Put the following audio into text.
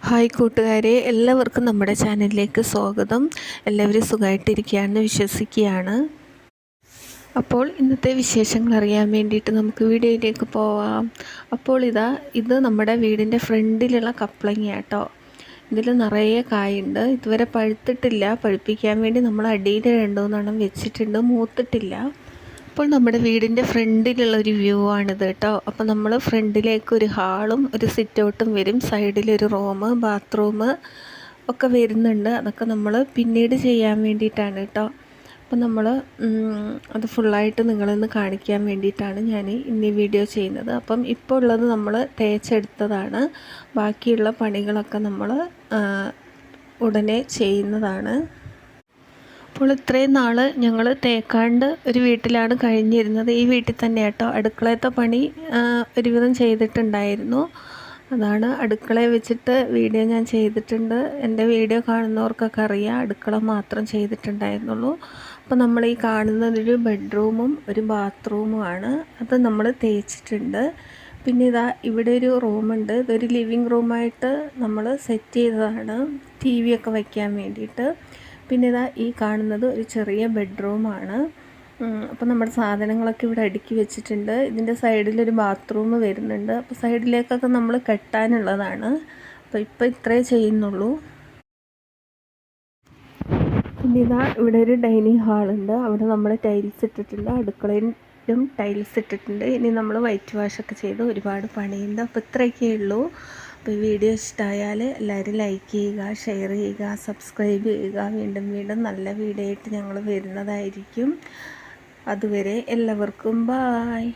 Hi കൂട്ടുകാരെ, എല്ലാവർക്കും നമ്മുടെ ചാനലിലേക്ക് സ്വാഗതം. എല്ലാവരും സുഖമായിട്ടിരിക്കുകയാണെന്ന് വിശ്വസിക്കുകയാണ്. അപ്പോൾ ഇന്നത്തെ വിശേഷങ്ങൾ അറിയാൻ വേണ്ടിയിട്ട് നമുക്ക് വീഡിയോയിലേക്ക് പോവാം. അപ്പോൾ ഇത് നമ്മുടെ വീടിൻ്റെ ഫ്രണ്ടിലുള്ള കപ്ലങ്ങ കേട്ടോ. ഇതിൽ നിറയെ കായുണ്ട്. ഇതുവരെ പഴുത്തിട്ടില്ല. പഴുപ്പിക്കാൻ വേണ്ടി നമ്മൾ അടിയിൽ 2-3 വെച്ചിട്ടുണ്ട്, മൂത്തിട്ടില്ല. അപ്പോൾ നമ്മുടെ വീടിൻ്റെ ഫ്രണ്ടിലുള്ള ഒരു വ്യൂ ആണിത് കേട്ടോ. അപ്പോൾ നമ്മൾ ഫ്രണ്ടിലേക്ക് ഒരു ഹാളും ഒരു സിറ്റ് ഔട്ടും വരും. സൈഡിലൊരു റൂം, ബാത്റൂം ഒക്കെ വരുന്നുണ്ട്. അതൊക്കെ നമ്മൾ പിന്നീട് ചെയ്യാൻ വേണ്ടിയിട്ടാണ് കേട്ടോ. അപ്പോൾ നമ്മൾ അത് ഫുള്ളായിട്ട് നിങ്ങളൊന്ന് കാണിക്കാൻ വേണ്ടിയിട്ടാണ് ഞാൻ ഇന്ന് ഈ വീഡിയോ ചെയ്യുന്നത്. അപ്പം ഇപ്പോൾ ഉള്ളത് നമ്മൾ തേച്ചെടുത്തതാണ്. ബാക്കിയുള്ള പണികളൊക്കെ നമ്മൾ ഉടനെ ചെയ്യുന്നതാണ്. അപ്പോൾ ഇത്രയും നാൾ ഞങ്ങൾ തേക്കാണ്ട് ഒരു വീട്ടിലാണ് കഴിഞ്ഞിരുന്നത്. ഈ വീട്ടിൽ തന്നെ കേട്ടോ. അടുക്കളയത്തെ പണി ഒരുവിധം ചെയ്തിട്ടുണ്ടായിരുന്നു. അതാണ് അടുക്കളയെ വെച്ചിട്ട് വീഡിയോ ഞാൻ ചെയ്തിട്ടുണ്ട്. എൻ്റെ വീഡിയോ കാണുന്നവർക്കൊക്കെ അറിയാം, അടുക്കള മാത്രം ചെയ്തിട്ടുണ്ടായിരുന്നുള്ളൂ. അപ്പോൾ നമ്മൾ ഈ കാണുന്നത് ഒരു ബെഡ്റൂമും ഒരു ബാത്റൂമുമാണ്. അത് നമ്മൾ തേച്ചിട്ടുണ്ട്. പിന്നെ ഇവിടെ ഒരു റൂമുണ്ട്. ഇതൊരു ലിവിങ് റൂമായിട്ട് നമ്മൾ സെറ്റ് ചെയ്തതാണ്, TV ഒക്കെ വയ്ക്കാൻ വേണ്ടിയിട്ട്. പിന്നെ ഈ കാണുന്നത് ഒരു ചെറിയ ബെഡ്റൂമാണ്. അപ്പോൾ നമ്മുടെ സാധനങ്ങളൊക്കെ ഇവിടെ അടുക്കി വെച്ചിട്ടുണ്ട്. ഇതിൻ്റെ സൈഡിലൊരു ബാത്റൂം വരുന്നുണ്ട്. അപ്പോൾ സൈഡിലേക്കൊക്കെ നമ്മൾ കെട്ടാനുള്ളതാണ്. അപ്പോൾ ഇപ്പോൾ ഇത്രേ ചെയ്യുന്നുള്ളൂ. പിന്നെ ഇവിടെ ഒരു ഡൈനിങ് ഹാളുണ്ട്. അവിടെ നമ്മൾ ടൈൽസ് ഇട്ടിട്ടുണ്ട്. അടുക്കളയിലും ടൈൽസ് ഇട്ടിട്ടുണ്ട്. ഇനി നമ്മൾ വൈറ്റ് വാഷൊക്കെ ചെയ്ത് ഒരുപാട് പണിയുണ്ട്. അപ്പോൾ ഇത്രയൊക്കെ ഉള്ളൂ. അപ്പോൾ ഈ വീഡിയോ ഇഷ്ടമായാൽ എല്ലാവരും ലൈക്ക് ചെയ്യുക, ഷെയർ ചെയ്യുക, സബ്സ്ക്രൈബ് ചെയ്യുക. വീണ്ടും നല്ല വീഡിയോ ആയിട്ട് ഞങ്ങൾ വരുന്നതായിരിക്കും. അതുവരെ എല്ലാവർക്കും ബായ്.